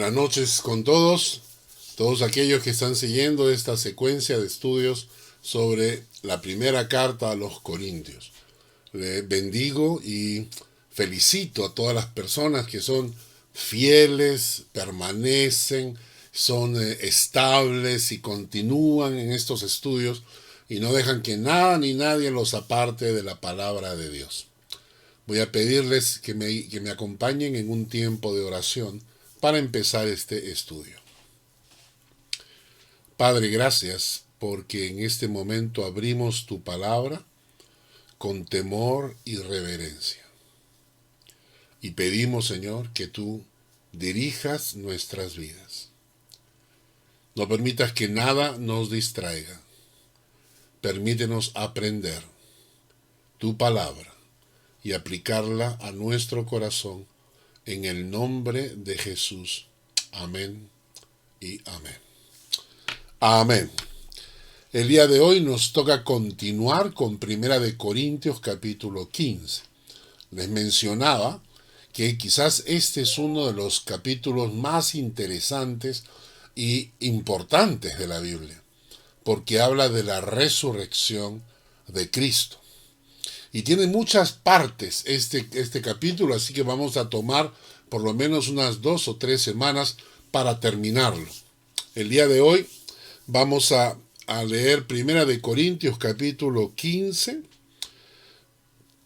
Buenas noches con todos aquellos que están siguiendo esta secuencia de estudios sobre la primera carta a los Corintios. Le bendigo y felicito a todas las personas que son fieles, permanecen, son estables y continúan en estos estudios y no dejan que nada ni nadie los aparte de la palabra de Dios. Voy a pedirles que me acompañen en un tiempo de oración para empezar este estudio. Padre, gracias porque en este momento abrimos tu palabra con temor y reverencia. Y pedimos, Señor, que tú dirijas nuestras vidas. No permitas que nada nos distraiga. Permítenos aprender tu palabra y aplicarla a nuestro corazón en el nombre de Jesús. Amén y amén. Amén. El día de hoy nos toca continuar con Primera de Corintios capítulo 15. Les mencionaba que quizás este es uno de los capítulos más interesantes y importantes de la Biblia, porque habla de la resurrección de Cristo. Y tiene muchas partes este capítulo, así que vamos a tomar por lo menos unas 2 o 3 semanas para terminarlo. El día de hoy vamos a leer Primera de Corintios capítulo 15,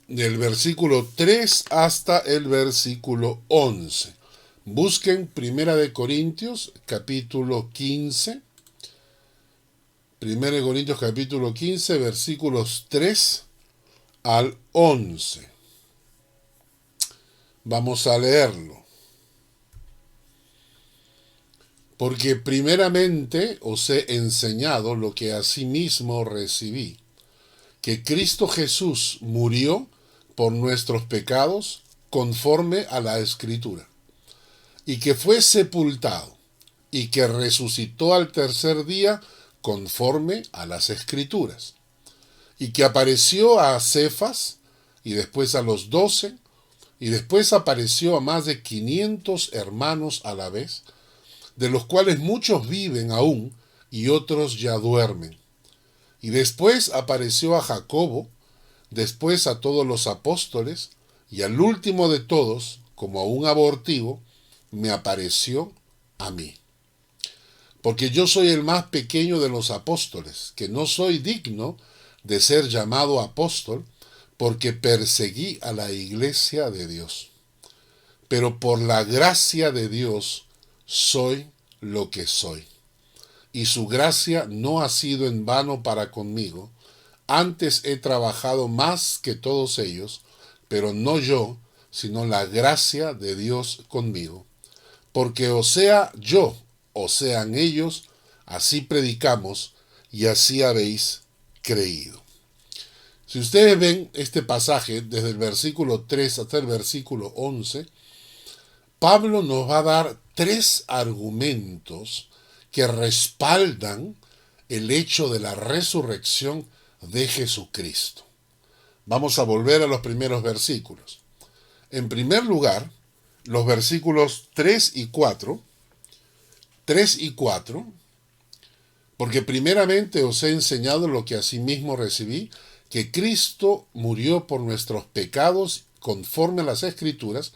del versículo 3 hasta el versículo 11. Busquen Primera de Corintios capítulo 15. Primera de Corintios capítulo 15, versículos 3 al 11. Vamos a leerlo. Porque primeramente os he enseñado lo que asimismo recibí, que Cristo Jesús murió por nuestros pecados conforme a la Escritura, y que fue sepultado, y que resucitó al tercer día conforme a las Escrituras, y que apareció a Cefas, y después a los 12, y después apareció a más de 500 hermanos a la vez, de los cuales muchos viven aún, y otros ya duermen. Y después apareció a Jacobo, después a todos los apóstoles, y al último de todos, como a un abortivo, me apareció a mí. Porque yo soy el más pequeño de los apóstoles, que no soy digno de ser llamado apóstol, porque perseguí a la iglesia de Dios. Pero por la gracia de Dios soy lo que soy. Y su gracia no ha sido en vano para conmigo. Antes he trabajado más que todos ellos, pero no yo, sino la gracia de Dios conmigo. Porque o sea yo, o sean ellos, así predicamos y así habéis creído. Si ustedes ven este pasaje desde el versículo 3 hasta el versículo 11, Pablo nos va a dar 3 argumentos que respaldan el hecho de la resurrección de Jesucristo. Vamos a volver a los primeros versículos. En primer lugar, los versículos 3 y 4, porque primeramente os he enseñado lo que asimismo recibí, que Cristo murió por nuestros pecados conforme a las Escrituras,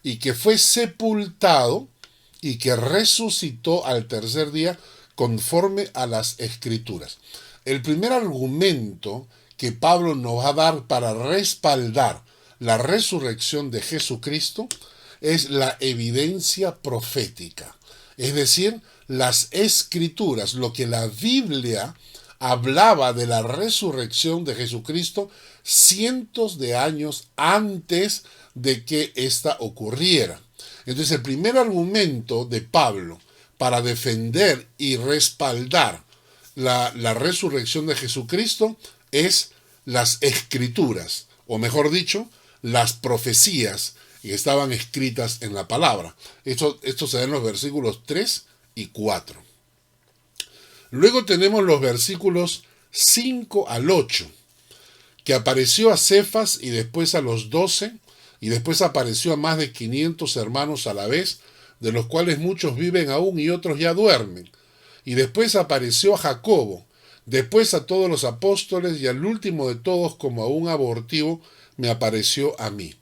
y que fue sepultado y que resucitó al tercer día conforme a las Escrituras. El primer argumento que Pablo nos va a dar para respaldar la resurrección de Jesucristo es la evidencia profética, es decir, las Escrituras, lo que la Biblia hablaba de la resurrección de Jesucristo cientos de años antes de que ésta ocurriera. Entonces, el primer argumento de Pablo para defender y respaldar la resurrección de Jesucristo es las Escrituras, o mejor dicho, las profecías que estaban escritas en la palabra. Esto se da en los versículos 3 y 4. Luego tenemos los versículos 5 al 8, que apareció a Cefas y después a los 12, y después apareció a más de 500 hermanos a la vez, de los cuales muchos viven aún y otros ya duermen. Y después apareció a Jacobo, después a todos los apóstoles y al último de todos, como a un abortivo, me apareció a mí.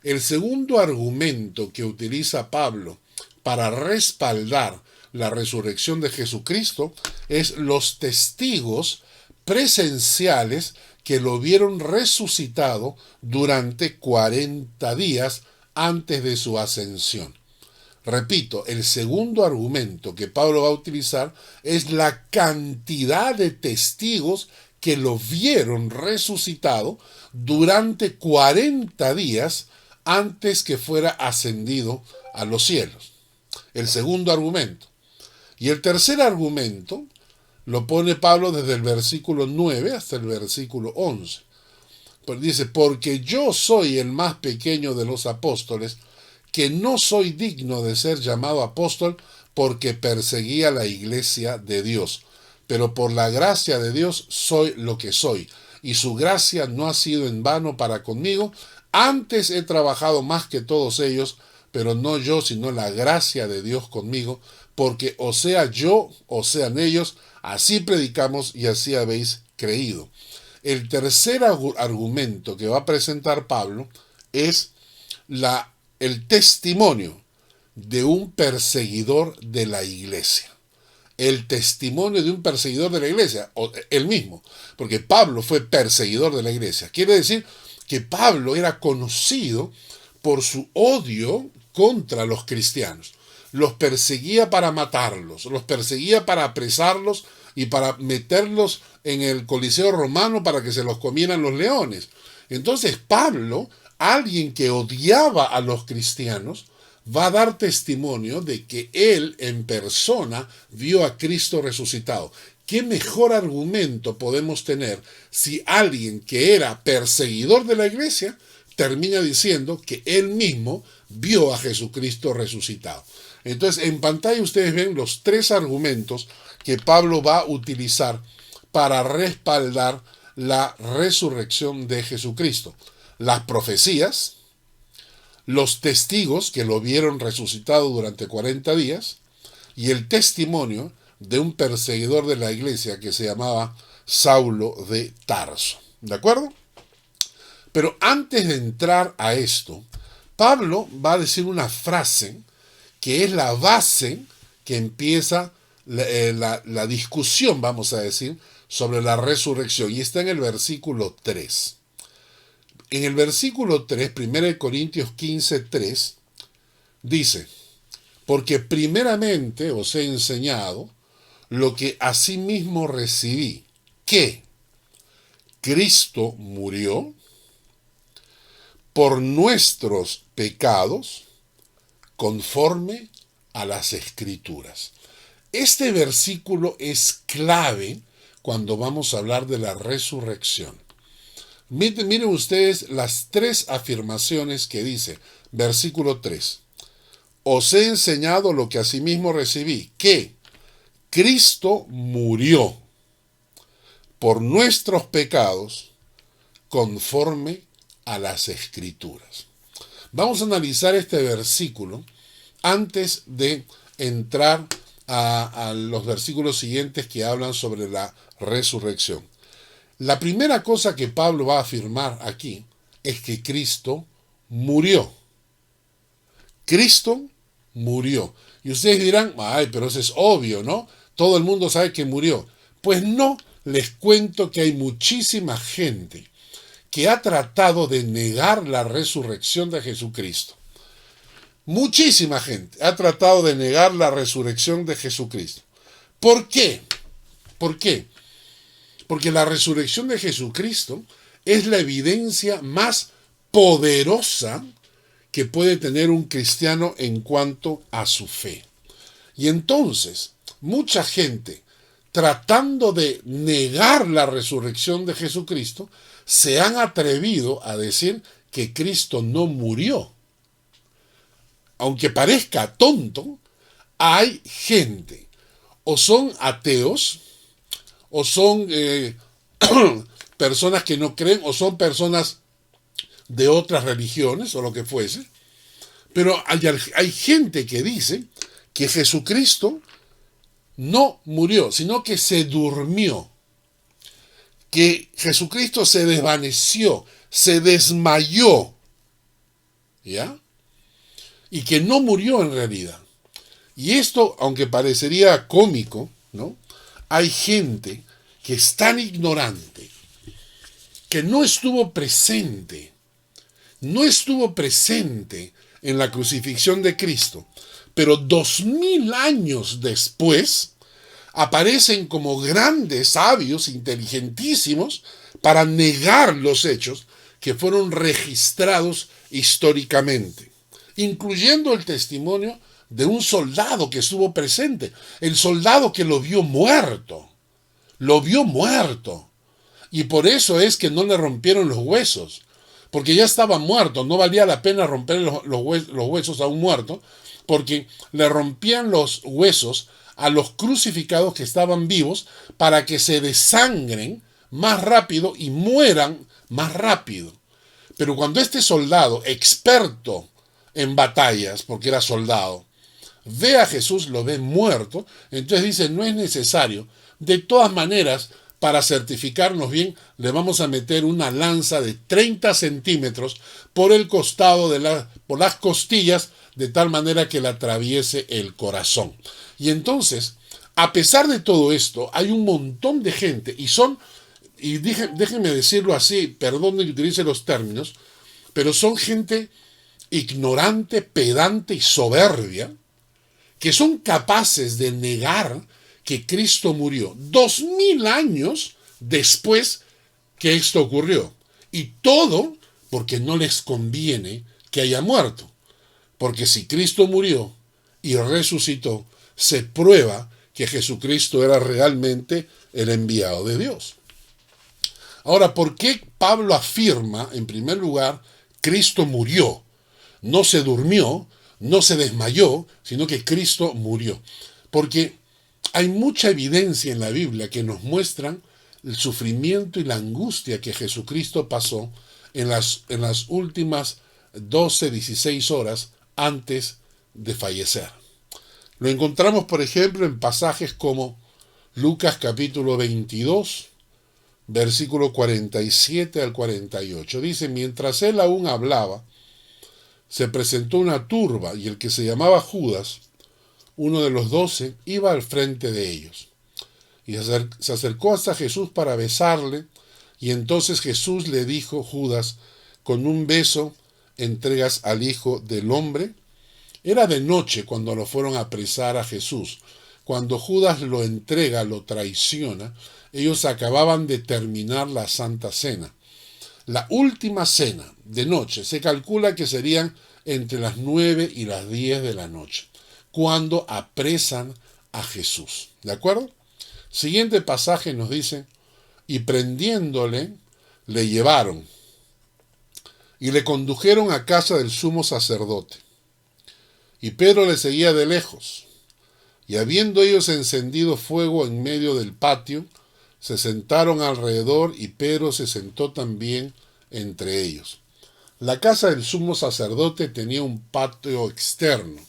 El segundo argumento que utiliza Pablo para respaldar la resurrección de Jesucristo es los testigos presenciales que lo vieron resucitado durante 40 días antes de su ascensión. Repito, el segundo argumento que Pablo va a utilizar es la cantidad de testigos que lo vieron resucitado durante 40 días antes que fuera ascendido a los cielos. El segundo argumento. Y el tercer argumento lo pone Pablo desde el versículo 9 hasta el versículo 11. Pues dice, porque yo soy el más pequeño de los apóstoles, que no soy digno de ser llamado apóstol porque perseguía la iglesia de Dios. Pero por la gracia de Dios soy lo que soy, y su gracia no ha sido en vano para conmigo. Antes he trabajado más que todos ellos, pero no yo, sino la gracia de Dios conmigo, porque o sea yo, o sean ellos, así predicamos y así habéis creído. El tercer argumento que va a presentar Pablo es el testimonio de un perseguidor de la iglesia. El testimonio de un perseguidor de la iglesia, o el mismo, porque Pablo fue perseguidor de la iglesia. Quiere decir que Pablo era conocido por su odio contra los cristianos. Los perseguía para matarlos, los perseguía para apresarlos y para meterlos en el Coliseo romano para que se los comieran los leones. Entonces Pablo, alguien que odiaba a los cristianos, va a dar testimonio de que él en persona vio a Cristo resucitado. ¿Qué mejor argumento podemos tener si alguien que era perseguidor de la iglesia termina diciendo que él mismo vio a Jesucristo resucitado? Entonces, en pantalla ustedes ven los tres argumentos que Pablo va a utilizar para respaldar la resurrección de Jesucristo. Las profecías, los testigos que lo vieron resucitado durante 40 días y el testimonio de un perseguidor de la iglesia que se llamaba Saulo de Tarso. ¿De acuerdo? Pero antes de entrar a esto, Pablo va a decir una frase que es la base que empieza la discusión, vamos a decir, sobre la resurrección. Y está en el versículo 3. En el versículo 3, 1 Corintios 15, 3, dice, porque primeramente os he enseñado lo que asimismo recibí, que Cristo murió por nuestros pecados conforme a las Escrituras. Este versículo es clave cuando vamos a hablar de la resurrección. Miren ustedes las tres afirmaciones que dice, versículo 3. Os he enseñado lo que asimismo recibí, que Cristo murió por nuestros pecados conforme a las Escrituras. Vamos a analizar este versículo antes de entrar a los versículos siguientes que hablan sobre la resurrección. La primera cosa que Pablo va a afirmar aquí es que Cristo murió. Cristo murió. Y ustedes dirán, ay, pero eso es obvio, ¿no? Todo el mundo sabe que murió. Pues no, les cuento que hay muchísima gente que ha tratado de negar la resurrección de Jesucristo. Muchísima gente ha tratado de negar la resurrección de Jesucristo. ¿Por qué? ¿Por qué? Porque la resurrección de Jesucristo es la evidencia más poderosa que puede tener un cristiano en cuanto a su fe. Y entonces, mucha gente, tratando de negar la resurrección de Jesucristo, se han atrevido a decir que Cristo no murió. Aunque parezca tonto, hay gente, o son ateos, o son personas que no creen, o son personas de otras religiones, o lo que fuese, Pero hay gente que dice que Jesucristo no murió, sino que se durmió, que Jesucristo se desvaneció, se desmayó, ¿ya? Y que no murió en realidad. Y esto, aunque parecería cómico, ¿no? Hay gente que es tan ignorante que no estuvo presente en la crucifixión de Cristo, pero 2000 años después aparecen como grandes sabios, inteligentísimos, para negar los hechos que fueron registrados históricamente, incluyendo el testimonio de un soldado que estuvo presente, el soldado que lo vio muerto, y por eso es que no le rompieron los huesos, porque ya estaba muerto, no valía la pena romper los huesos a un muerto, porque le rompían los huesos a los crucificados que estaban vivos para que se desangren más rápido y mueran más rápido. Pero cuando este soldado, experto en batallas, porque era soldado, ve a Jesús, lo ve muerto, entonces dice, no es necesario. De todas maneras, para certificarnos bien, le vamos a meter una lanza de 30 centímetros por el costado por las costillas, de tal manera que le atraviese el corazón. Y entonces, a pesar de todo esto, hay un montón de gente, y déjenme decirlo así, perdón que utilice los términos, pero son gente ignorante, pedante y soberbia, que son capaces de negar que Cristo murió 2000 años después que esto ocurrió. Y todo porque no les conviene que haya muerto. Porque si Cristo murió y resucitó, se prueba que Jesucristo era realmente el enviado de Dios. Ahora, ¿por qué Pablo afirma, en primer lugar, Cristo murió? No se durmió, no se desmayó, sino que Cristo murió. Porque hay mucha evidencia en la Biblia que nos muestran el sufrimiento y la angustia que Jesucristo pasó en las últimas 16 horas antes de fallecer. Lo encontramos, por ejemplo, en pasajes como Lucas capítulo 22, versículo 47 al 48. Dice, mientras él aún hablaba, se presentó una turba y el que se llamaba Judas, uno de los 12, iba al frente de ellos. Y se acercó hasta Jesús para besarle, y entonces Jesús le dijo, Judas, con un beso entregas al Hijo del Hombre. Era de noche cuando lo fueron a apresar a Jesús. Cuando Judas lo entrega, lo traiciona, ellos acababan de terminar la Santa Cena. La última cena de noche se calcula que serían entre las 9 y las 10 de la noche, cuando apresan a Jesús. ¿De acuerdo? Siguiente pasaje nos dice, y prendiéndole, le llevaron y le condujeron a casa del sumo sacerdote. Y Pedro le seguía de lejos. Y habiendo ellos encendido fuego en medio del patio, se sentaron alrededor y Pedro se sentó también entre ellos. La casa del sumo sacerdote tenía un patio externo.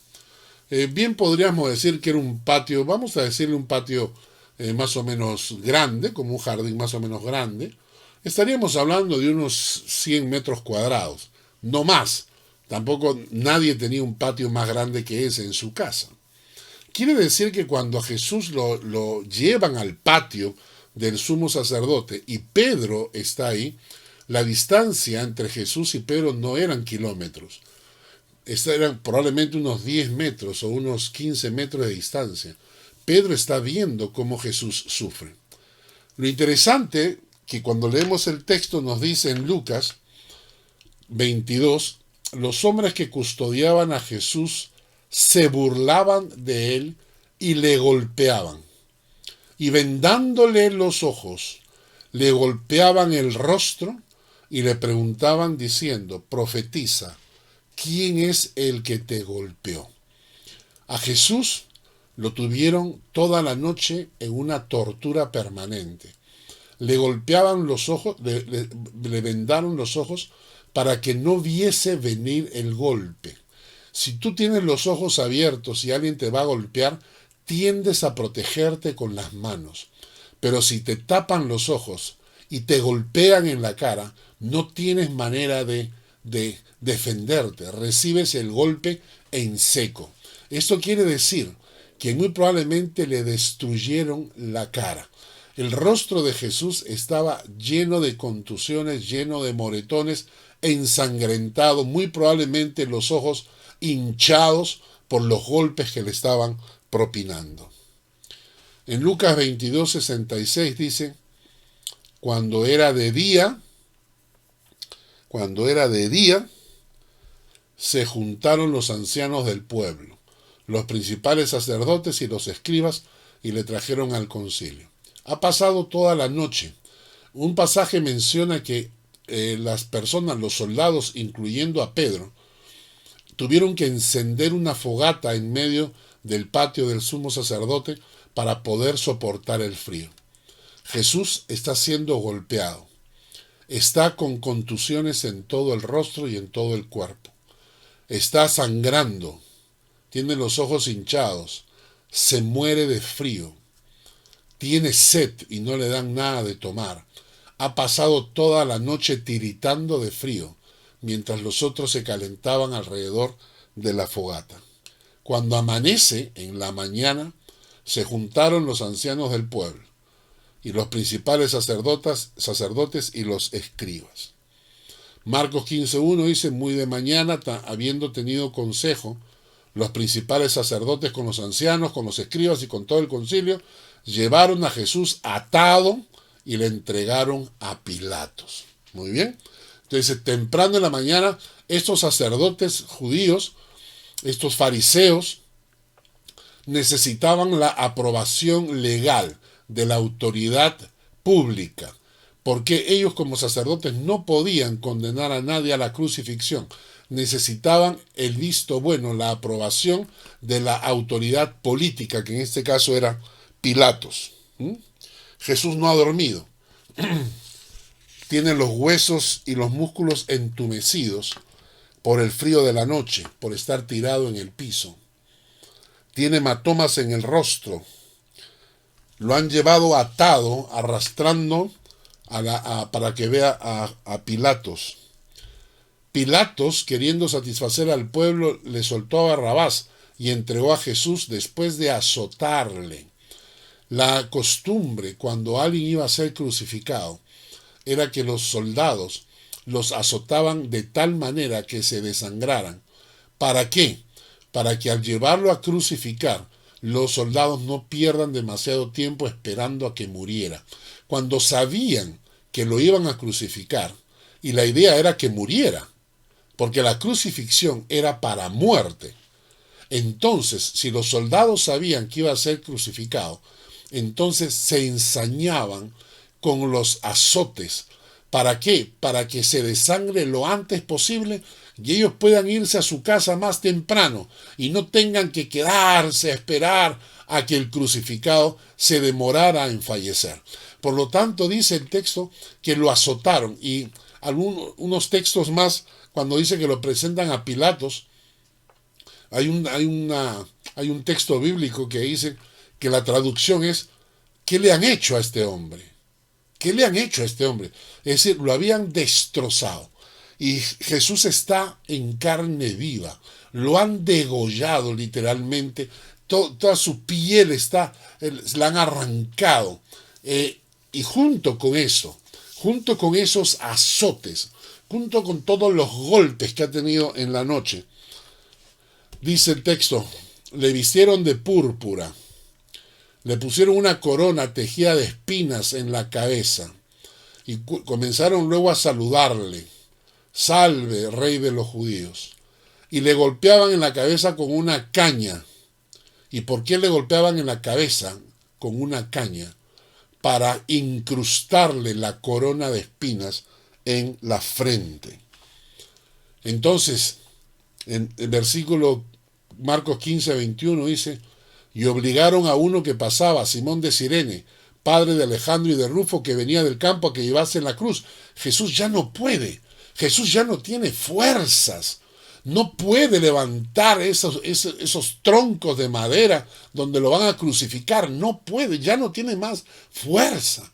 Bien podríamos decir que era un patio, vamos a decirle un patio más o menos grande, como un jardín más o menos grande. Estaríamos hablando de unos 100 metros cuadrados, no más. Tampoco nadie tenía un patio más grande que ese en su casa. Quiere decir que cuando a Jesús lo llevan al patio del sumo sacerdote y Pedro está ahí, la distancia entre Jesús y Pedro no eran kilómetros. Eran probablemente unos 10 metros o unos 15 metros de distancia. Pedro está viendo cómo Jesús sufre. Lo interesante que cuando leemos el texto nos dice en Lucas 22, los hombres que custodiaban a Jesús se burlaban de él y le golpeaban. Y vendándole los ojos, le golpeaban el rostro y le preguntaban diciendo, profetiza, ¿quién es el que te golpeó? A Jesús lo tuvieron toda la noche en una tortura permanente. Le golpeaban los ojos, le vendaron los ojos para que no viese venir el golpe. Si tú tienes los ojos abiertos y alguien te va a golpear, tiendes a protegerte con las manos. Pero si te tapan los ojos y te golpean en la cara, no tienes manera de defenderte. Recibes el golpe en seco. Esto quiere decir que muy probablemente le destruyeron la cara. El rostro de Jesús estaba lleno de contusiones, lleno de moretones, ensangrentado, muy probablemente los ojos hinchados por los golpes que le estaban propinando. En Lucas 22:66 dice, cuando era de día, se juntaron los ancianos del pueblo, los principales sacerdotes y los escribas, y le trajeron al concilio. Ha pasado toda la noche. Un pasaje menciona que las personas, los soldados, incluyendo a Pedro, tuvieron que encender una fogata en medio del patio del sumo sacerdote para poder soportar el frío. Jesús está siendo golpeado. Está con contusiones en todo el rostro y en todo el cuerpo. Está sangrando. Tiene los ojos hinchados. Se muere de frío. Tiene sed y no le dan nada de tomar. Ha pasado toda la noche tiritando de frío, mientras los otros se calentaban alrededor de la fogata. Cuando amanece, en la mañana, se juntaron los ancianos del pueblo, y los principales sacerdotes y los escribas. Marcos 15:1 dice, muy de mañana, habiendo tenido consejo, los principales sacerdotes con los ancianos, con los escribas y con todo el concilio, llevaron a Jesús atado y le entregaron a Pilatos. Muy bien. Entonces, temprano en la mañana, estos sacerdotes judíos, estos fariseos, necesitaban la aprobación legal de la autoridad pública, porque ellos como sacerdotes no podían condenar a nadie a la crucifixión. Necesitaban el visto bueno, la aprobación de la autoridad política, que en este caso era Pilatos. Jesús no ha dormido. Tiene los huesos y los músculos entumecidos por el frío de la noche, por estar tirado en el piso. Tiene hematomas en el rostro. Lo han llevado atado, arrastrando para que vea a Pilatos. Pilatos, queriendo satisfacer al pueblo, le soltó a Barrabás y entregó a Jesús después de azotarle. La costumbre, cuando alguien iba a ser crucificado, era que los soldados los azotaban de tal manera que se desangraran. ¿Para qué? Para que al llevarlo a crucificar, los soldados no pierdan demasiado tiempo esperando a que muriera. Cuando sabían que lo iban a crucificar, y la idea era que muriera, porque la crucifixión era para muerte. Entonces, si los soldados sabían que iba a ser crucificado, entonces se ensañaban con los azotes. ¿Para qué? Para que se desangre lo antes posible y ellos puedan irse a su casa más temprano y no tengan que quedarse a esperar a que el crucificado se demorara en fallecer. Por lo tanto, dice el texto que lo azotaron, y unos textos más, cuando dice que lo presentan a Pilatos, hay un texto bíblico que dice que la traducción es: ¿qué le han hecho a este hombre? ¿Qué le han hecho a este hombre? Es decir, lo habían destrozado. Y Jesús está en carne viva. Lo han degollado literalmente. Toda su piel la han arrancado. Y junto con eso, junto con esos azotes, junto con todos los golpes que ha tenido en la noche, dice el texto, le vistieron de púrpura, le pusieron una corona tejida de espinas en la cabeza y comenzaron luego a saludarle: salve, rey de los judíos. Y le golpeaban en la cabeza con una caña. ¿Y por qué le golpeaban en la cabeza con una caña? Para incrustarle la corona de espinas en la frente. Entonces, en el versículo Marcos 15:21 dice: y obligaron a uno que pasaba, Simón de Cirene, padre de Alejandro y de Rufo, que venía del campo, a que llevase la cruz. Jesús ya no puede. Jesús ya no tiene fuerzas. No puede levantar esos troncos de madera donde lo van a crucificar. No puede, ya no tiene más fuerza.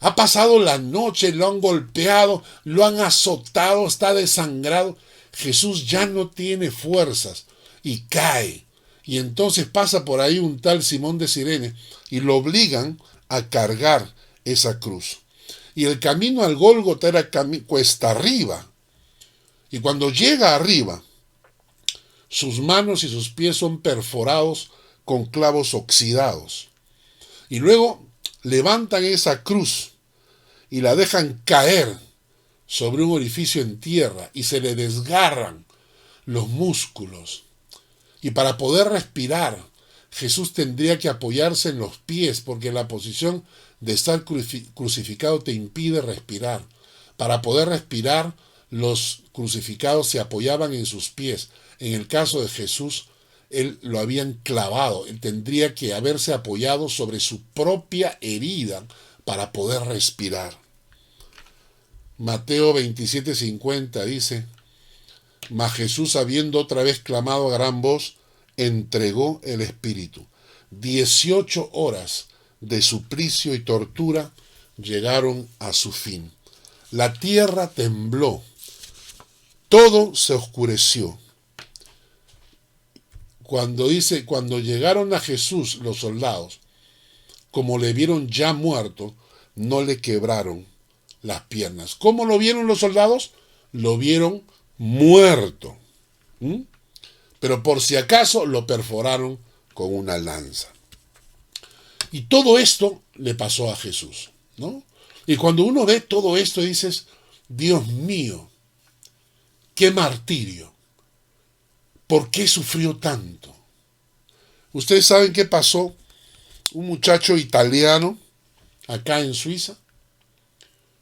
Ha pasado la noche, lo han golpeado, lo han azotado, está desangrado. Jesús ya no tiene fuerzas y cae. Y entonces pasa por ahí un tal Simón de Cirene y lo obligan a cargar esa cruz. Y el camino al Gólgota era cuesta arriba. Y cuando llega arriba, sus manos y sus pies son perforados con clavos oxidados. Y luego levantan esa cruz y la dejan caer sobre un orificio en tierra y se le desgarran los músculos. Y para poder respirar, Jesús tendría que apoyarse en los pies, porque la posición de estar crucificado te impide respirar. Para poder respirar, los crucificados se apoyaban en sus pies. En el caso de Jesús, él lo habían clavado. Él tendría que haberse apoyado sobre su propia herida para poder respirar. Mateo 27:50 dice: mas Jesús, habiendo otra vez clamado a gran voz, entregó el espíritu. 18 horas de suplicio y tortura llegaron a su fin. La tierra tembló, todo se oscureció. Cuando llegaron a Jesús los soldados, como le vieron ya muerto, no le quebraron las piernas. ¿Cómo lo vieron los soldados? Lo vieron muerto. Pero por si acaso lo perforaron con una lanza. Y todo esto le pasó a Jesús, ¿no? Y cuando uno ve todo esto, dices: Dios mío, qué martirio. ¿Por qué sufrió tanto? ¿Ustedes saben qué pasó? Un muchacho italiano acá en Suiza,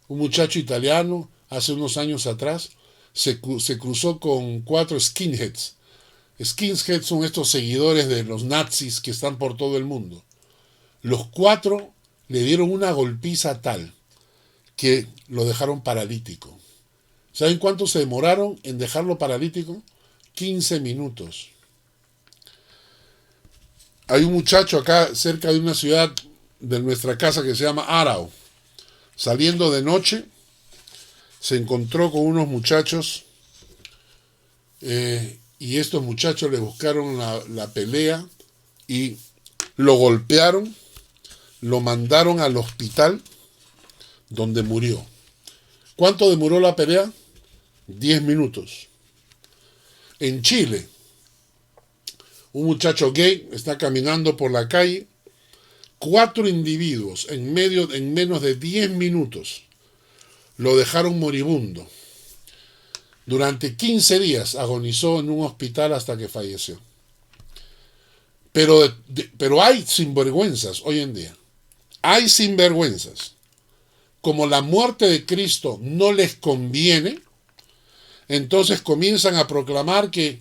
un muchacho italiano hace unos años atrás, se cruzó con 4 skinheads. Skinheads son estos seguidores de los nazis que están por todo el mundo. Los 4 le dieron una golpiza tal que lo dejaron paralítico. ¿Saben cuánto se demoraron en dejarlo paralítico? 15 minutos. Hay un muchacho acá cerca de una ciudad de nuestra casa que se llama Arau. Saliendo de noche, se encontró con unos muchachos y estos muchachos le buscaron la pelea y lo golpearon, lo mandaron al hospital donde murió. ¿Cuánto demoró la pelea? 10 minutos. En Chile, un muchacho gay está caminando por la calle, 4 individuos en menos de 10 minutos lo dejaron moribundo. Durante 15 días agonizó en un hospital hasta que falleció. Pero hay sinvergüenzas hoy en día. Hay sinvergüenzas. Como la muerte de Cristo no les conviene, entonces comienzan a proclamar que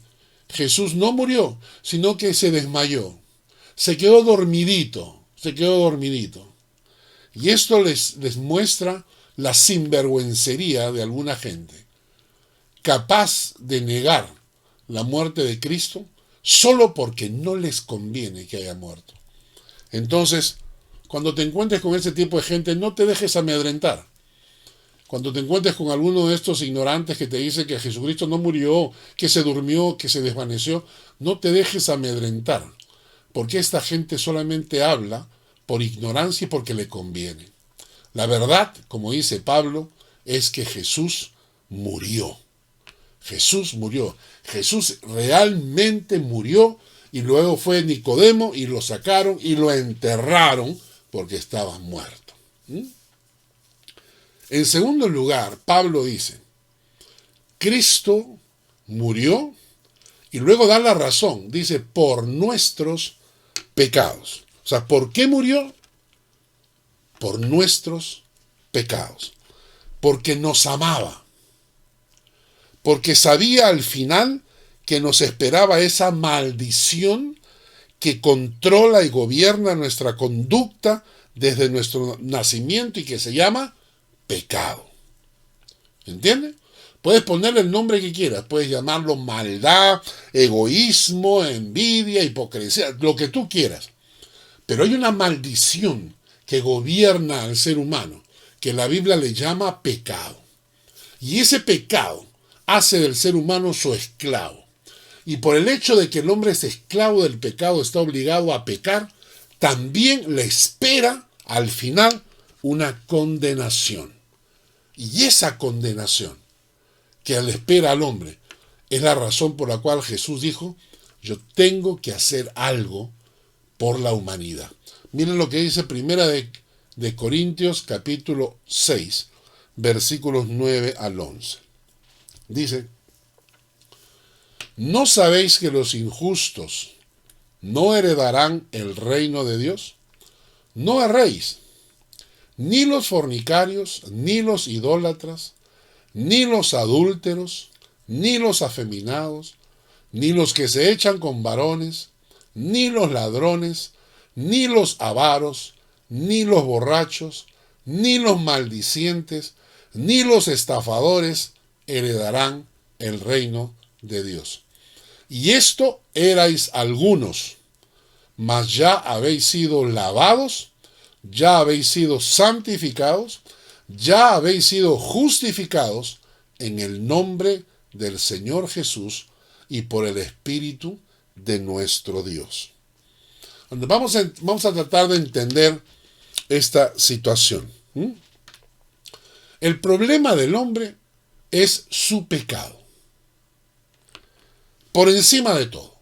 Jesús no murió, sino que se desmayó. Se quedó dormidito. Y esto les muestra la sinvergüencería de alguna gente, capaz de negar la muerte de Cristo solo porque no les conviene que haya muerto. Entonces, cuando te encuentres con ese tipo de gente, no te dejes amedrentar. Cuando te encuentres con alguno de estos ignorantes que te dice que Jesucristo no murió, que se durmió, que se desvaneció, no te dejes amedrentar, porque esta gente solamente habla por ignorancia y porque le conviene. La verdad, como dice Pablo, es que Jesús murió. Jesús murió. Jesús realmente murió, y luego fue Nicodemo y lo sacaron y lo enterraron porque estaba muerto. En segundo lugar, Pablo dice: Cristo murió, y luego da la razón. Dice: por nuestros pecados. O sea, ¿por qué murió? Por nuestros pecados. Porque nos amaba. Porque sabía al final que nos esperaba esa maldición que controla y gobierna nuestra conducta desde nuestro nacimiento y que se llama pecado. ¿Entienden? Puedes ponerle el nombre que quieras, puedes llamarlo maldad, egoísmo, envidia, hipocresía, lo que tú quieras. Pero hay una maldición que gobierna al ser humano, que la Biblia le llama pecado. Y ese pecado hace del ser humano su esclavo. Y por el hecho de que el hombre es esclavo del pecado, está obligado a pecar, también le espera al final una condenación. Y esa condenación que le espera al hombre es la razón por la cual Jesús dijo, yo tengo que hacer algo por la humanidad. Miren lo que dice Primera de Corintios capítulo 6, versículos 9 al 11. Dice, ¿no sabéis que los injustos no heredarán el reino de Dios? No erréis, ni los fornicarios, ni los idólatras, ni los adúlteros, ni los afeminados, ni los que se echan con varones, ni los ladrones, ni los avaros, ni los borrachos, ni los maldicientes, ni los estafadores heredarán el reino de Dios. Y esto erais algunos, mas ya habéis sido lavados, ya habéis sido santificados, ya habéis sido justificados en el nombre del Señor Jesús y por el Espíritu de nuestro Dios. Vamos a tratar de entender esta situación. El problema del hombre es su pecado. Por encima de todo.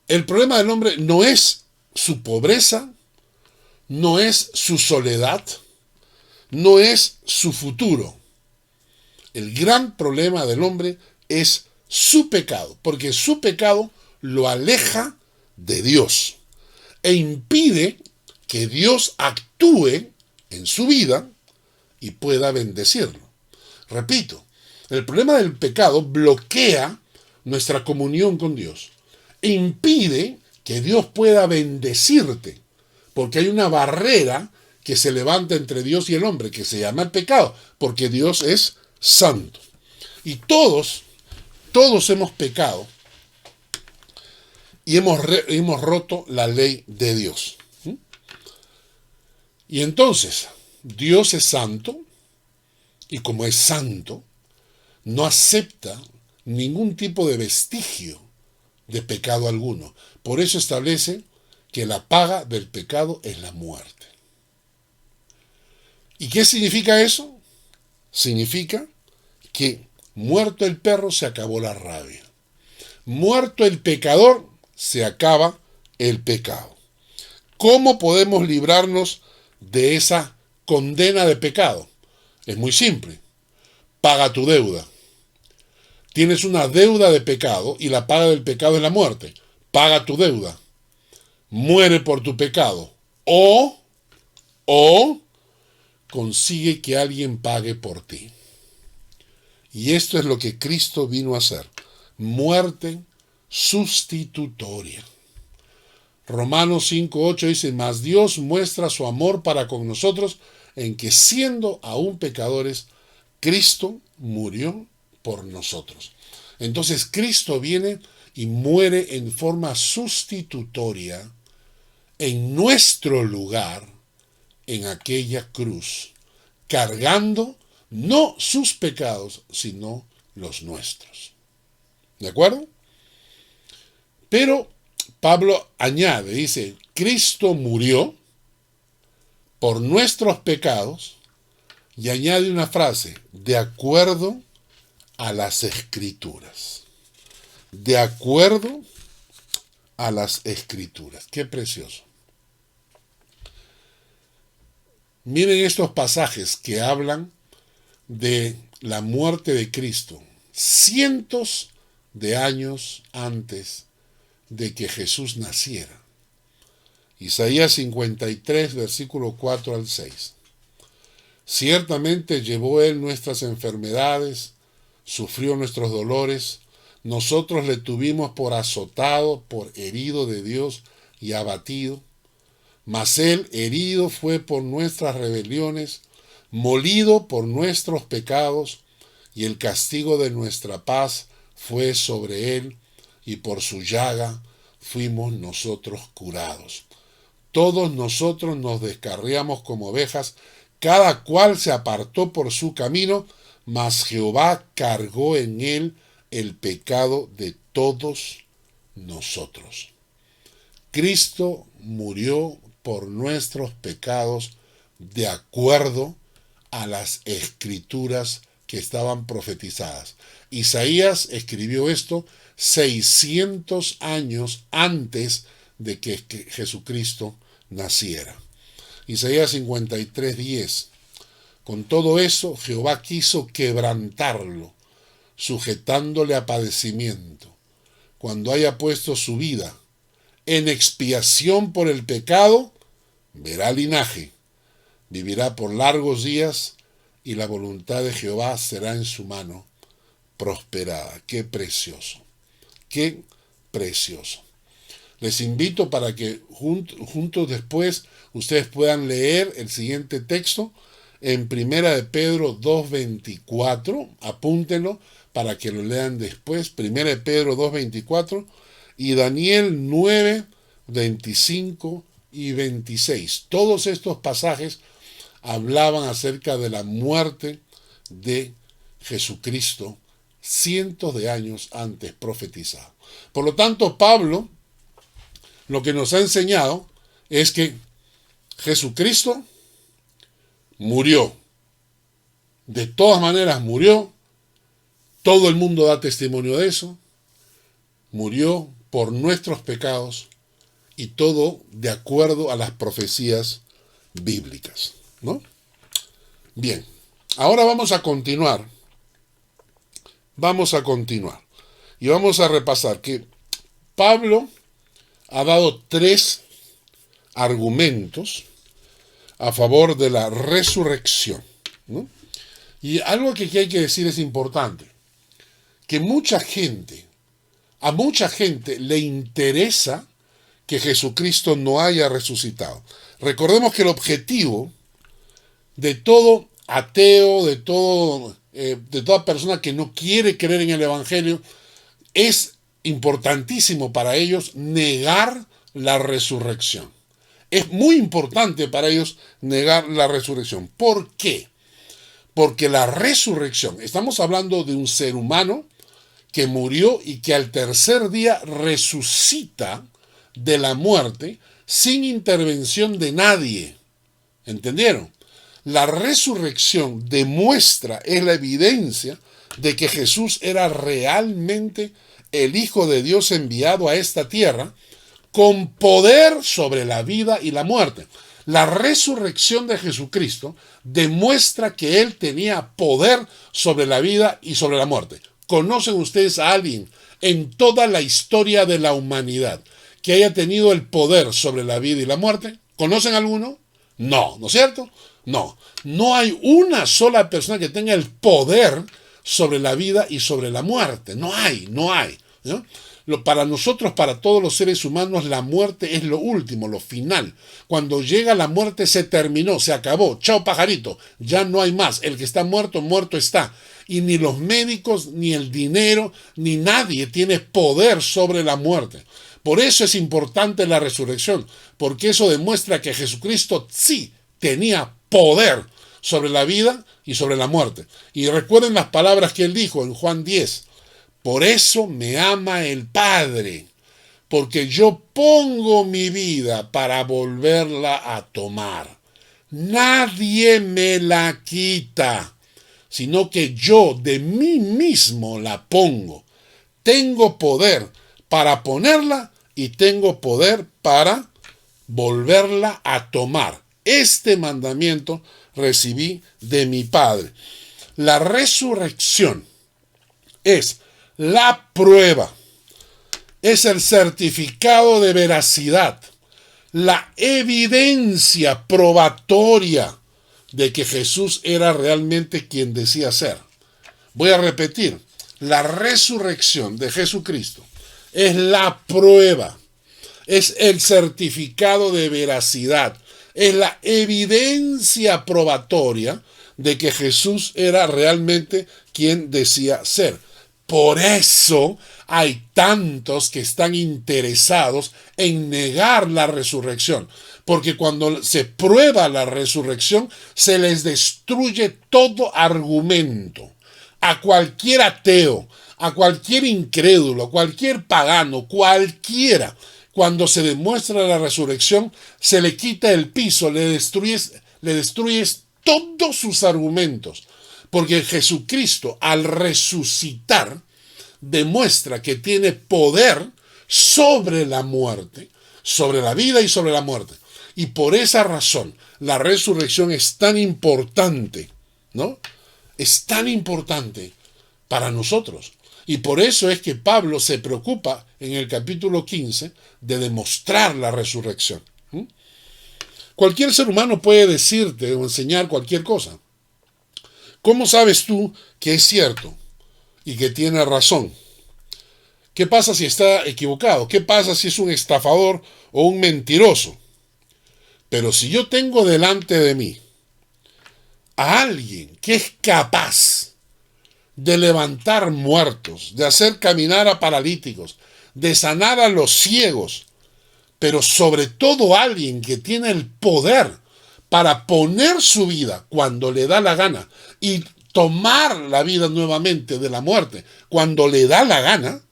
El problema del hombre no es su pobreza, no es su soledad, no es su futuro. El gran problema del hombre es su pecado, porque su pecado lo aleja de Dios e impide que Dios actúe en su vida y pueda bendecirlo. Repito, el problema del pecado bloquea nuestra comunión con Dios e impide que Dios pueda bendecirte, porque hay una barrera que se levanta entre Dios y el hombre, que se llama el pecado, porque Dios es santo. Y todos hemos pecado y hemos roto la ley de Dios. Y entonces, Dios es santo, y como es santo, no acepta ningún tipo de vestigio de pecado alguno. Por eso establece que la paga del pecado es la muerte. ¿Y qué significa eso? Significa que muerto el perro se acabó la rabia. Muerto el pecador se acaba el pecado. ¿Cómo podemos librarnos de esa condena de pecado? Es muy simple. Paga tu deuda. Tienes una deuda de pecado y la paga del pecado es la muerte. Paga tu deuda. Muere por tu pecado. O consigue que alguien pague por ti. Y esto es lo que Cristo vino a hacer. Muerte sustitutoria. Romanos 5:8 dice, mas Dios muestra su amor para con nosotros en que siendo aún pecadores, Cristo murió por nosotros. Entonces Cristo viene y muere en forma sustitutoria en nuestro lugar en aquella cruz, cargando no sus pecados, sino los nuestros. ¿De acuerdo? Pero Pablo añade, dice, Cristo murió por nuestros pecados, y añade una frase, de acuerdo a las Escrituras. De acuerdo a las Escrituras. Qué precioso. Miren estos pasajes que hablan de la muerte de Cristo, cientos de años antes de que Jesús naciera. Isaías 53, versículo 4 al 6. Ciertamente llevó él nuestras enfermedades, sufrió nuestros dolores, nosotros le tuvimos por azotado, por herido de Dios y abatido. Mas él herido fue por nuestras rebeliones, molido por nuestros pecados, y el castigo de nuestra paz fue sobre él, y por su llaga fuimos nosotros curados. Todos nosotros nos descarriamos como ovejas, cada cual se apartó por su camino, mas Jehová cargó en él el pecado de todos nosotros. Cristo murió por nuestros pecados de acuerdo a las escrituras que estaban profetizadas. Isaías escribió esto 600 años antes de que Jesucristo naciera. Isaías 53:10. Con todo eso, Jehová quiso quebrantarlo, sujetándole a padecimiento. Cuando haya puesto su vida en expiación por el pecado, verá linaje, vivirá por largos días, y la voluntad de Jehová será en su mano prosperada. ¡Qué precioso! ¡Qué precioso! Les invito para que juntos después ustedes puedan leer el siguiente texto en 1 de Pedro 2:24. Apúntenlo para que lo lean después. 1 de Pedro 2:24 y Daniel 9:25 y 26. Todos estos pasajes hablaban acerca de la muerte de Jesucristo cientos de años antes profetizado. Por lo tanto, Pablo lo que nos ha enseñado es que Jesucristo murió. De todas maneras murió. Todo el mundo da testimonio de eso. Murió por nuestros pecados y todo de acuerdo a las profecías bíblicas, ¿no? Bien, ahora vamos a continuar. Y vamos a repasar que Pablo ha dado 3 argumentos a favor de la resurrección, ¿no? Y algo que aquí hay que decir es importante, que a mucha gente le interesa que Jesucristo no haya resucitado. Recordemos que el objetivo de todo ateo, de toda persona que no quiere creer en el Evangelio, es importantísimo para ellos negar la resurrección. Es muy importante para ellos negar la resurrección. ¿Por qué? Porque la resurrección, estamos hablando de un ser humano que murió y que al tercer día resucita de la muerte sin intervención de nadie. ¿Entendieron? La resurrección demuestra, es la evidencia de que Jesús era realmente el Hijo de Dios enviado a esta tierra con poder sobre la vida y la muerte. La resurrección de Jesucristo demuestra que Él tenía poder sobre la vida y sobre la muerte. ¿Conocen ustedes a alguien en toda la historia de la humanidad que haya tenido el poder sobre la vida y la muerte? ¿Conocen alguno? No, ¿no es cierto? No, no hay una sola persona que tenga el poder sobre la vida y sobre la muerte. No hay, ¿no? Para nosotros, para todos los seres humanos, la muerte es lo último, lo final. Cuando llega la muerte se terminó, se acabó. Chao pajarito, ya no hay más. El que está muerto, muerto está. Y ni los médicos, ni el dinero, ni nadie tiene poder sobre la muerte. Por eso es importante la resurrección, porque eso demuestra que Jesucristo sí tenía poder sobre la vida y sobre la muerte. Y recuerden las palabras que él dijo en Juan 10. Por eso me ama el Padre, porque yo pongo mi vida para volverla a tomar. Nadie me la quita, sino que yo de mí mismo la pongo. Tengo poder para ponerla y tengo poder para volverla a tomar. Este mandamiento recibí de mi Padre. La resurrección es la prueba, es el certificado de veracidad, la evidencia probatoria de que Jesús era realmente quien decía ser. Voy a repetir, la resurrección de Jesucristo es la prueba, es el certificado de veracidad, es la evidencia probatoria de que Jesús era realmente quien decía ser. Por eso hay tantos que están interesados en negar la resurrección, porque cuando se prueba la resurrección, se les destruye todo argumento. A cualquier ateo, a cualquier incrédulo, cualquier pagano, cualquiera, cuando se demuestra la resurrección, se le quita el piso, le destruyes todos sus argumentos. Porque Jesucristo, al resucitar, demuestra que tiene poder sobre la muerte, sobre la vida y sobre la muerte. Y por esa razón, la resurrección es tan importante, ¿no? Es tan importante para nosotros. Y por eso es que Pablo se preocupa en el capítulo 15 de demostrar la resurrección. Cualquier ser humano puede decirte o enseñar cualquier cosa. ¿Cómo sabes tú que es cierto y que tiene razón? ¿Qué pasa si está equivocado? ¿Qué pasa si es un estafador o un mentiroso? Pero si yo tengo delante de mí a alguien que es capaz de levantar muertos, de hacer caminar a paralíticos, de sanar a los ciegos, pero sobre todo alguien que tiene el poder para poner su vida cuando le da la gana y tomar la vida nuevamente de la muerte cuando le da la gana,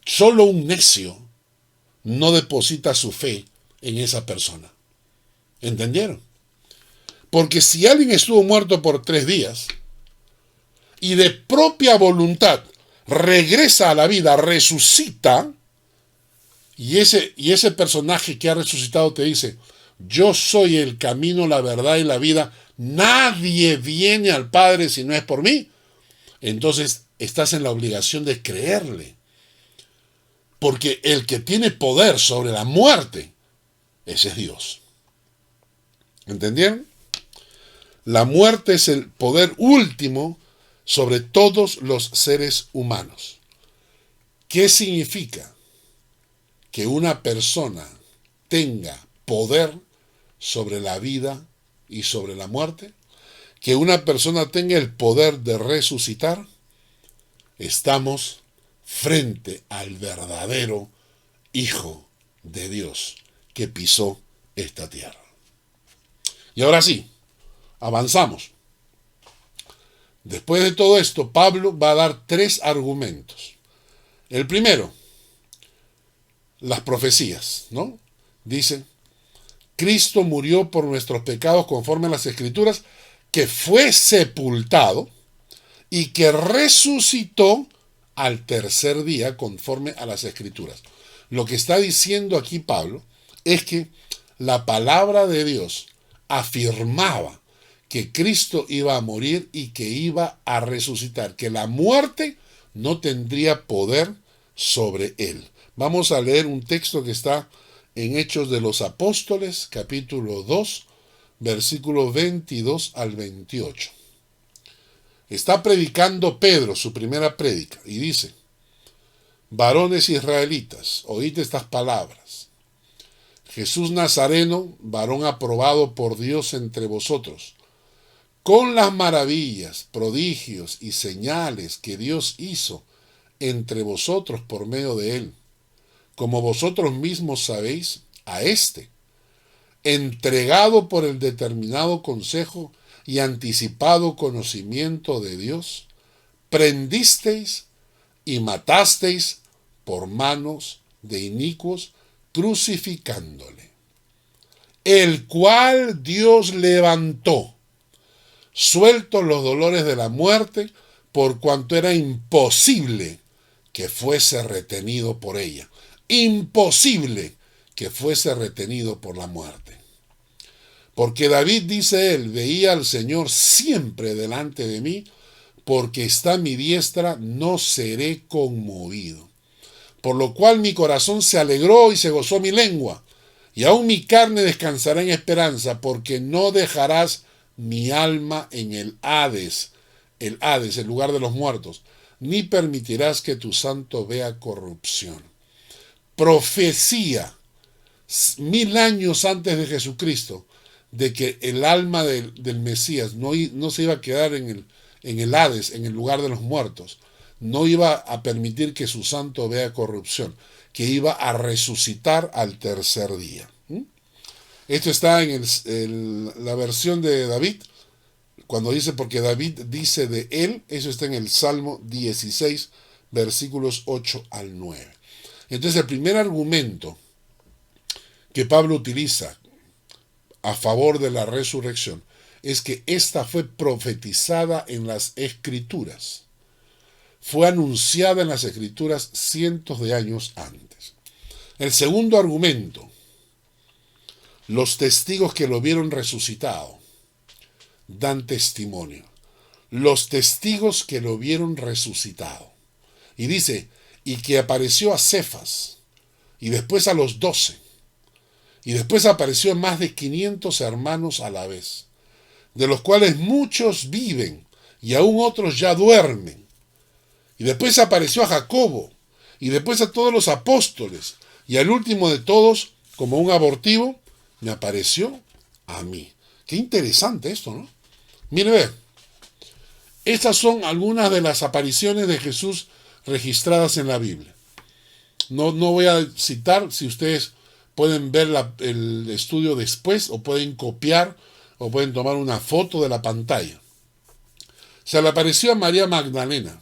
solo un necio no deposita su fe en esa persona. ¿Entendieron? Porque si alguien estuvo muerto por 3 días y de propia voluntad regresa a la vida, resucita, y ese personaje que ha resucitado te dice: yo soy el camino, la verdad y la vida, nadie viene al Padre si no es por mí, entonces estás en la obligación de creerle. Porque el que tiene poder sobre la muerte, ese es Dios. ¿Entendieron? La muerte es el poder último sobre todos los seres humanos. ¿Qué significa que una persona tenga poder sobre la vida y sobre la muerte? Que una persona tenga el poder de resucitar. Estamos frente al verdadero Hijo de Dios que pisó esta tierra. Y ahora sí, avanzamos. Después de todo esto, Pablo va a dar 3 argumentos. El primero, las profecías, ¿no? Dice: Cristo murió por nuestros pecados conforme a las Escrituras, que fue sepultado y que resucitó al tercer día conforme a las Escrituras. Lo que está diciendo aquí Pablo es que la palabra de Dios afirmaba que Cristo iba a morir y que iba a resucitar, que la muerte no tendría poder sobre él. Vamos a leer un texto que está en Hechos de los Apóstoles, capítulo 2, versículos 22 al 28. Está predicando Pedro su primera prédica y dice: varones israelitas, oíd estas palabras. Jesús Nazareno, varón aprobado por Dios entre vosotros, con las maravillas, prodigios y señales que Dios hizo entre vosotros por medio de él, como vosotros mismos sabéis, a éste, entregado por el determinado consejo y anticipado conocimiento de Dios, prendisteis y matasteis por manos de inicuos, crucificándole, el cual Dios levantó, sueltos los dolores de la muerte, por cuanto era imposible que fuese retenido por ella. Imposible que fuese retenido por la muerte. Porque David, dice él, veía al Señor siempre delante de mí, porque está a mi diestra, no seré conmovido. Por lo cual mi corazón se alegró y se gozó mi lengua, y aún mi carne descansará en esperanza, porque no dejarás mi alma en el Hades, el lugar de los muertos, ni permitirás que tu santo vea corrupción. Profecía, 1000 años antes de Jesucristo, de que el alma del Mesías no se iba a quedar en el Hades, en el lugar de los muertos. No iba a permitir que su santo vea corrupción, que iba a resucitar al tercer día. Esto está en la versión de David, cuando dice, porque David dice de él, eso está en el Salmo 16, versículos 8 al 9. Entonces el primer argumento que Pablo utiliza a favor de la resurrección es que esta fue profetizada en las Escrituras. Fue anunciada en las Escrituras cientos de años antes. El segundo argumento, los testigos que lo vieron resucitado dan testimonio. Los testigos que lo vieron resucitado. Y dice, y que apareció a Cefas, y después a los 12, y después apareció a más de 500 hermanos a la vez, de los cuales muchos viven, y aún otros ya duermen. Y después apareció a Jacobo, y después a todos los apóstoles, y al último de todos, como un abortivo, me apareció a mí. Qué interesante esto, ¿no? Mire, ve, estas son algunas de las apariciones de Jesús registradas en la Biblia. No voy a citar, si ustedes pueden ver el estudio después, o pueden copiar, o pueden tomar una foto de la pantalla. Se le apareció a María Magdalena,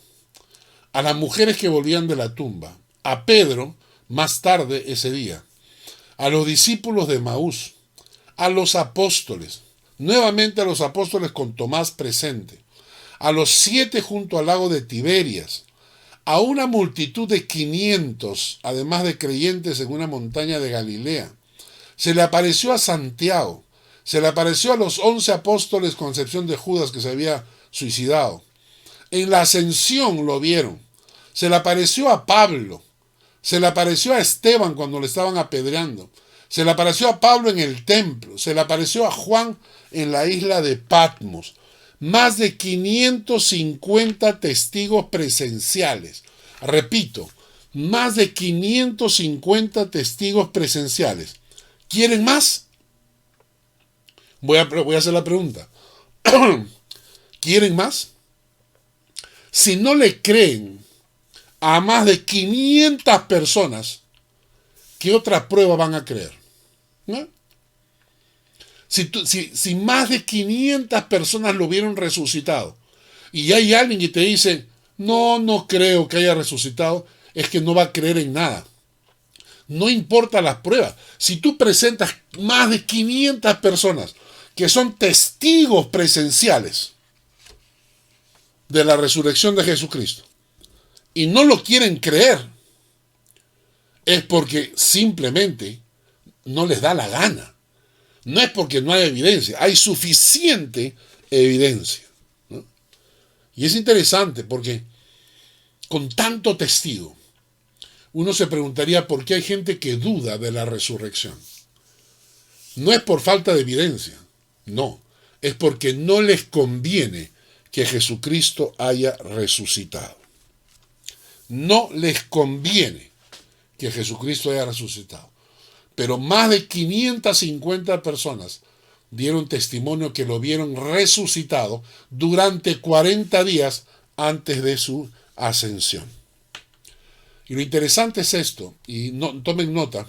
a las mujeres que volvían de la tumba, a Pedro más tarde ese día, a los discípulos de Maús, a los apóstoles, nuevamente a los apóstoles con Tomás presente, a los 7 junto al lago de Tiberias, a una multitud de 500, además de creyentes en una montaña de Galilea. Se le apareció a Santiago, se le apareció a los 11 apóstoles con excepción de Judas que se había suicidado. En la ascensión lo vieron. Se le apareció a Pablo, se le apareció a Esteban cuando le estaban apedreando, se le apareció a Pablo en el templo, se le apareció a Juan en la isla de Patmos. Más de 550 testigos presenciales. Repito, más de 550 testigos presenciales. ¿Quieren más? Voy a hacer la pregunta. ¿Quieren más? Si no le creen a más de 500 personas, ¿qué otra prueba van a creer? ¿No? Si más de 500 personas lo vieron resucitado y hay alguien que te dice, no creo que haya resucitado, es que no va a creer en nada. No importa las pruebas. Si tú presentas más de 500 personas que son testigos presenciales de la resurrección de Jesucristo y no lo quieren creer, es porque simplemente no les da la gana. No es porque no hay evidencia, hay suficiente evidencia, ¿no? Y es interesante porque con tanto testigo, uno se preguntaría por qué hay gente que duda de la resurrección. No es por falta de evidencia, no, es porque no les conviene que Jesucristo haya resucitado. No les conviene que Jesucristo haya resucitado. Pero más de 550 personas dieron testimonio que lo vieron resucitado durante 40 días antes de su ascensión. Y lo interesante es esto, y tomen nota,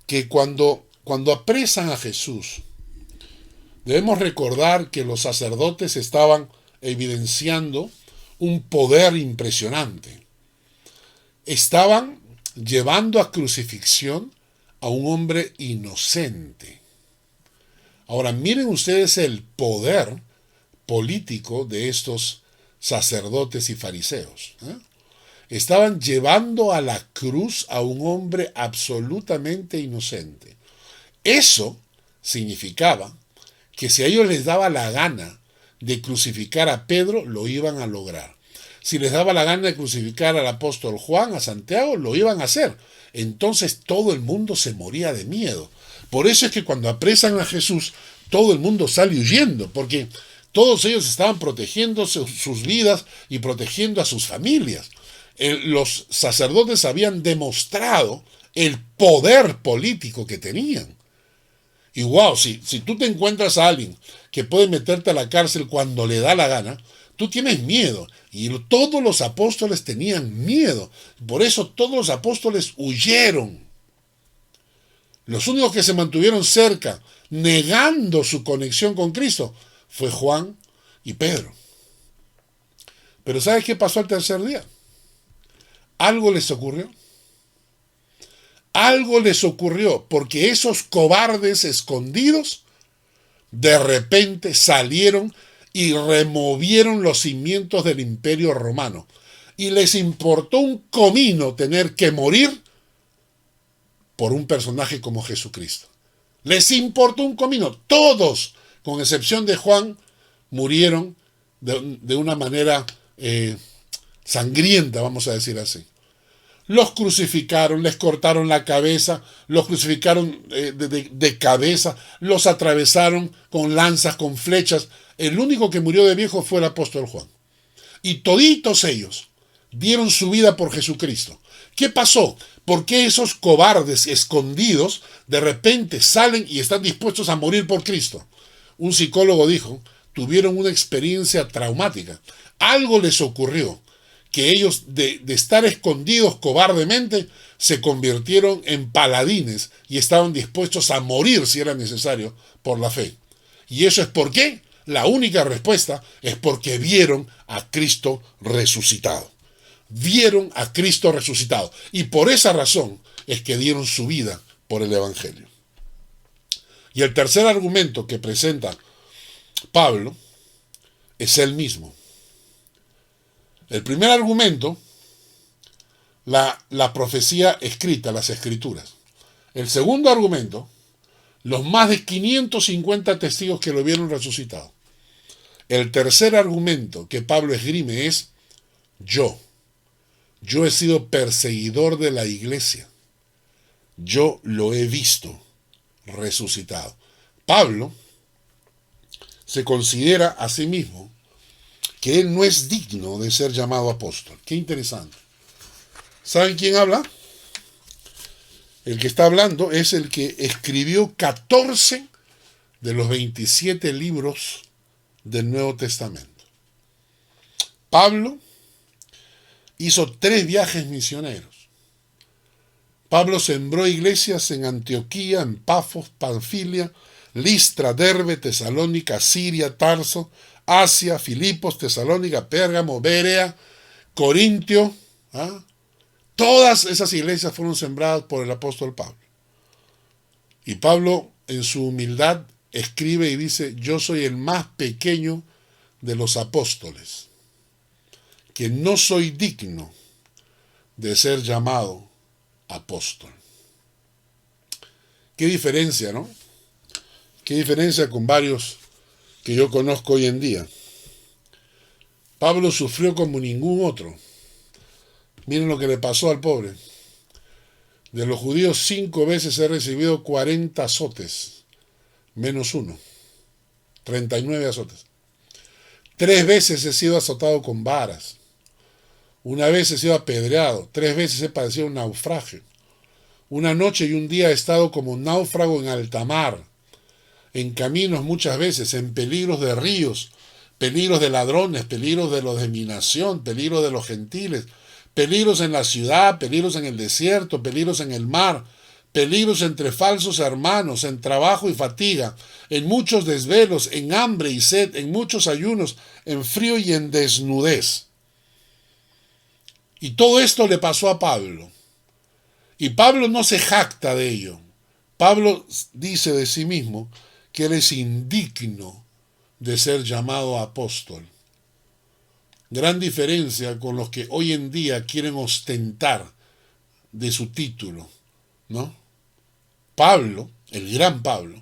que cuando apresan a Jesús, debemos recordar que los sacerdotes estaban evidenciando un poder impresionante. Estaban llevando a crucifixión a un hombre inocente. Ahora miren ustedes el poder político de estos sacerdotes y fariseos. Estaban llevando a la cruz a un hombre absolutamente inocente. Eso significaba que si a ellos les daba la gana de crucificar a Pedro, lo iban a lograr. Si les daba la gana de crucificar al apóstol Juan, a Santiago, lo iban a hacer. Entonces todo el mundo se moría de miedo. Por eso es que cuando apresan a Jesús, todo el mundo sale huyendo, porque todos ellos estaban protegiendo sus vidas y protegiendo a sus familias. Los sacerdotes habían demostrado el poder político que tenían. Y wow, si tú te encuentras a alguien que puede meterte a la cárcel cuando le da la gana, tú tienes miedo. Y todos los apóstoles tenían miedo. Por eso todos los apóstoles huyeron. Los únicos que se mantuvieron cerca, negando su conexión con Cristo, fue Juan y Pedro. Pero ¿sabes qué pasó al tercer día? Algo les ocurrió. Algo les ocurrió, porque esos cobardes escondidos de repente salieron y removieron los cimientos del Imperio Romano. Y les importó un comino tener que morir por un personaje como Jesucristo. Les importó un comino. Todos, con excepción de Juan, murieron de una manera sangrienta, vamos a decir así. Los crucificaron, les cortaron la cabeza, los crucificaron de cabeza, los atravesaron con lanzas, con flechas. El único que murió de viejo fue el apóstol Juan. Y toditos ellos dieron su vida por Jesucristo. ¿Qué pasó? ¿Por qué esos cobardes escondidos de repente salen y están dispuestos a morir por Cristo? Un psicólogo dijo, tuvieron una experiencia traumática. Algo les ocurrió, que ellos de estar escondidos cobardemente se convirtieron en paladines y estaban dispuestos a morir si era necesario por la fe. ¿Y eso es por qué? La única respuesta es porque vieron a Cristo resucitado. Vieron a Cristo resucitado. Y por esa razón es que dieron su vida por el Evangelio. Y el tercer argumento que presenta Pablo es el mismo. El primer argumento, la profecía escrita, las escrituras. El segundo argumento, los más de 550 testigos que lo vieron resucitado. El tercer argumento que Pablo esgrime es yo. Yo he sido perseguidor de la iglesia. Yo lo he visto resucitado. Pablo se considera a sí mismo que él no es digno de ser llamado apóstol. Qué interesante. ¿Saben quién habla? El que está hablando es el que escribió 14 de los 27 libros del Nuevo Testamento. Pablo hizo 3 viajes misioneros. Pablo sembró iglesias en Antioquía, en Pafos, Panfilia, Listra, Derbe, Tesalónica, Siria, Tarso, Asia, Filipos, Tesalónica, Pérgamo, Berea, Corintio. Todas esas iglesias fueron sembradas por el apóstol Pablo. Y Pablo, en su humildad, escribe y dice, yo soy el más pequeño de los apóstoles, que no soy digno de ser llamado apóstol. Qué diferencia, ¿no? Qué diferencia con varios que yo conozco hoy en día. Pablo sufrió como ningún otro. Miren lo que le pasó al pobre. De los judíos 5 veces he recibido 40 azotes, menos uno, 39 azotes. 3 veces he sido azotado con varas. Una vez he sido apedreado. 3 veces he padecido un naufragio. Una noche y un día he estado como náufrago en alta mar, en caminos muchas veces, en peligros de ríos, peligros de ladrones, peligros de los de mi nación, peligros de los gentiles, peligros en la ciudad, peligros en el desierto, peligros en el mar, peligros entre falsos hermanos, en trabajo y fatiga, en muchos desvelos, en hambre y sed, en muchos ayunos, en frío y en desnudez. Y todo esto le pasó a Pablo. Y Pablo no se jacta de ello. Pablo dice de sí mismo que él es indigno de ser llamado apóstol. Gran diferencia con los que hoy en día quieren ostentar de su título, ¿no? Pablo, el gran Pablo,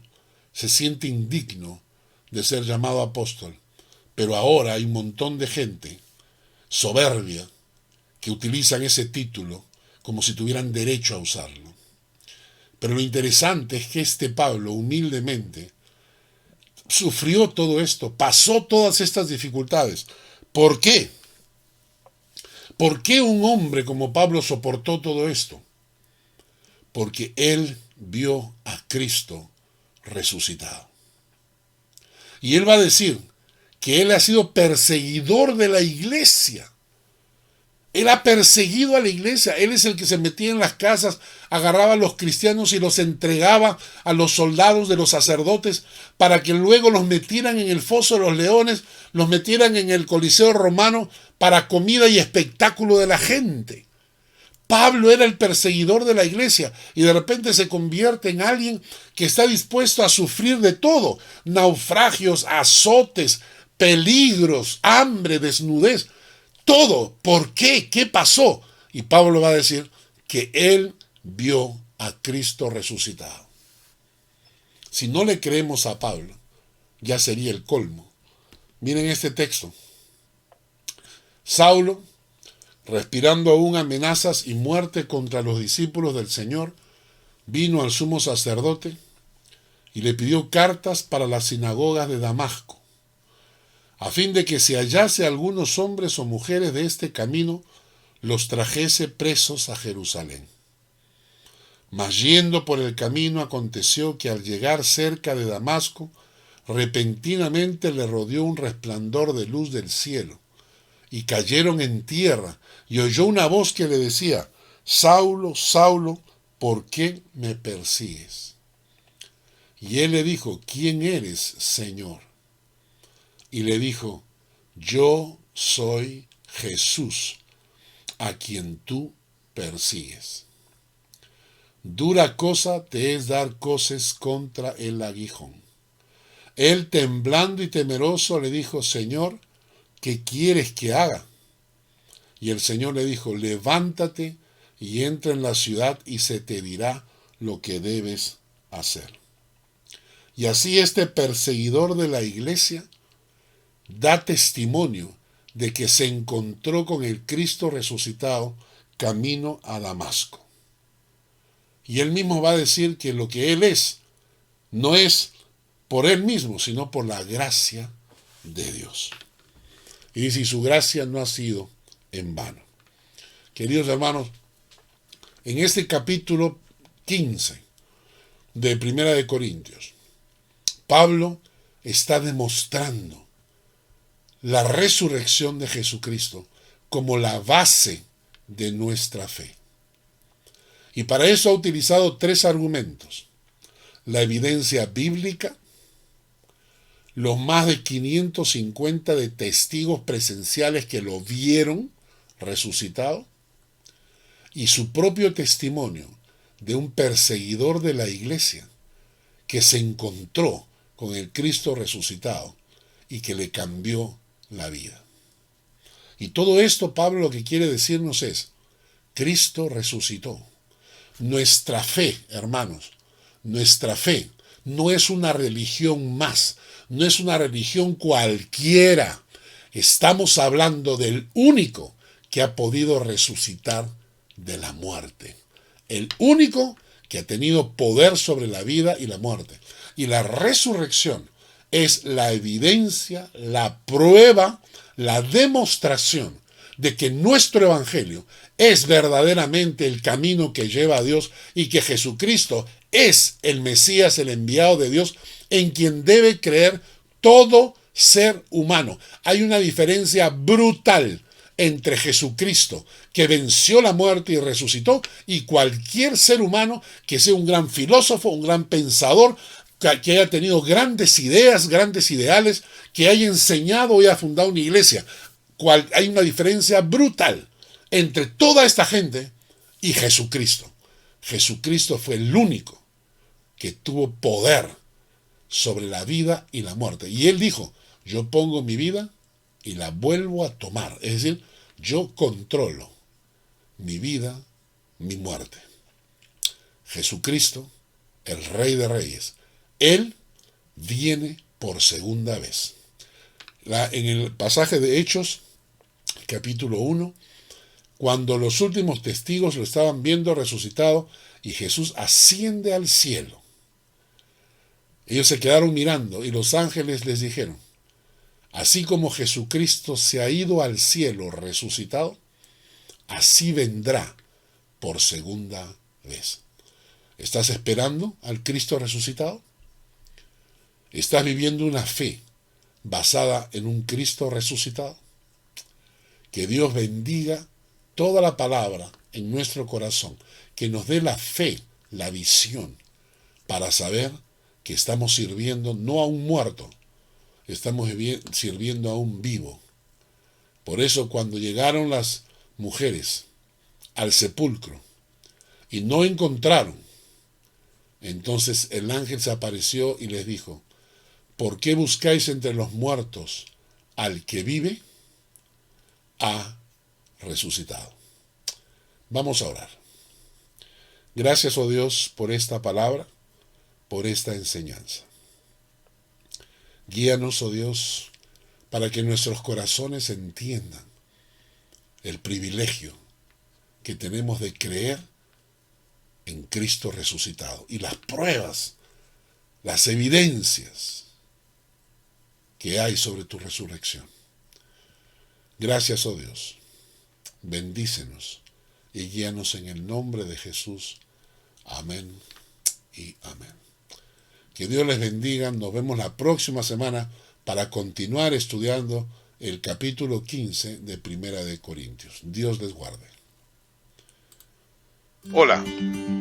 se siente indigno de ser llamado apóstol. Pero ahora hay un montón de gente soberbia que utilizan ese título como si tuvieran derecho a usarlo. Pero lo interesante es que este Pablo, humildemente, sufrió todo esto, pasó todas estas dificultades. ¿Por qué? ¿Por qué un hombre como Pablo soportó todo esto? Porque él vio a Cristo resucitado. Y él va a decir que él ha sido perseguidor de la iglesia. Él ha perseguido a la iglesia. Él es el que se metía en las casas, agarraba a los cristianos y los entregaba a los soldados de los sacerdotes para que luego los metieran en el foso de los leones, los metieran en el Coliseo romano para comida y espectáculo de la gente. Pablo era el perseguidor de la iglesia y de repente se convierte en alguien que está dispuesto a sufrir de todo: naufragios, azotes, peligros, hambre, desnudez, todo. ¿Por qué? ¿Qué pasó? Y Pablo va a decir que él vio a Cristo resucitado. Si no le creemos a Pablo, ya sería el colmo. Miren este texto. Saulo, respirando aún amenazas y muerte contra los discípulos del Señor, vino al sumo sacerdote y le pidió cartas para las sinagogas de Damasco, a fin de que si hallase algunos hombres o mujeres de este camino, los trajese presos a Jerusalén. Mas yendo por el camino, aconteció que al llegar cerca de Damasco, repentinamente le rodeó un resplandor de luz del cielo, y cayeron en tierra, y oyó una voz que le decía: Saulo, Saulo, ¿por qué me persigues? Y él le dijo: ¿Quién eres, Señor? Y le dijo: Yo soy Jesús, a quien tú persigues. Dura cosa te es dar coces contra el aguijón. Él, temblando y temeroso, le dijo: Señor, ¿qué quieres que haga? Y el Señor le dijo: levántate y entra en la ciudad y se te dirá lo que debes hacer. Y así este perseguidor de la iglesia da testimonio de que se encontró con el Cristo resucitado camino a Damasco. Y él mismo va a decir que lo que él es no es por él mismo, sino por la gracia de Dios. Y dice: y su gracia no ha sido en vano. Queridos hermanos, en este capítulo 15 de Primera de Corintios, Pablo está demostrando la resurrección de Jesucristo como la base de nuestra fe. Y para eso ha utilizado tres argumentos: la evidencia bíblica, los más de 550 de testigos presenciales que lo vieron resucitado, y su propio testimonio de un perseguidor de la iglesia que se encontró con el Cristo resucitado y que le cambió la vida. Y todo esto, Pablo lo que quiere decirnos es: Cristo resucitó. Nuestra fe, hermanos, nuestra fe no es una religión más, no es una religión cualquiera. Estamos hablando del único que ha podido resucitar de la muerte. El único que ha tenido poder sobre la vida y la muerte. Y la resurrección es la evidencia, la prueba, la demostración de que nuestro evangelio es verdaderamente el camino que lleva a Dios y que Jesucristo es el Mesías, el enviado de Dios, en quien debe creer todo ser humano. Hay una diferencia brutal entre Jesucristo, que venció la muerte y resucitó, y cualquier ser humano que sea un gran filósofo, un gran pensador, que haya tenido grandes ideas, grandes ideales, que haya enseñado y haya fundado una iglesia. Hay una diferencia brutal entre toda esta gente y Jesucristo. Jesucristo fue el único que tuvo poder sobre la vida y la muerte. Y él dijo: yo pongo mi vida y la vuelvo a tomar. Es decir, yo controlo mi vida, mi muerte. Jesucristo, el Rey de Reyes, él viene por segunda vez. En el pasaje de Hechos, capítulo 1, cuando los últimos testigos lo estaban viendo resucitado y Jesús asciende al cielo, ellos se quedaron mirando y los ángeles les dijeron: así como Jesucristo se ha ido al cielo resucitado, así vendrá por segunda vez. ¿Estás esperando al Cristo resucitado? ¿Estás viviendo una fe basada en un Cristo resucitado? Que Dios bendiga toda la palabra en nuestro corazón, que nos dé la fe, la visión, para saber que estamos sirviendo no a un muerto, estamos sirviendo a un vivo. Por eso cuando llegaron las mujeres al sepulcro y no encontraron, entonces el ángel se apareció y les dijo: ¿por qué buscáis entre los muertos al que vive? Ha resucitado. Vamos a orar. Gracias, oh Dios, por esta palabra, por esta enseñanza. Guíanos, oh Dios, para que nuestros corazones entiendan el privilegio que tenemos de creer en Cristo resucitado y las pruebas, las evidencias que hay sobre tu resurrección. Gracias, oh Dios. Bendícenos y guíanos en el nombre de Jesús. Amén y amén. Que Dios les bendiga. Nos vemos la próxima semana para continuar estudiando el capítulo 15 de Primera de Corintios. Dios les guarde. Hola,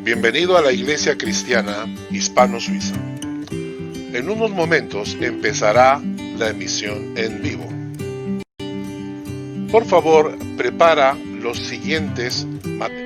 bienvenido a la Iglesia Cristiana Hispano-Suiza. En unos momentos empezará la emisión en vivo. Por favor, prepara los siguientes materiales.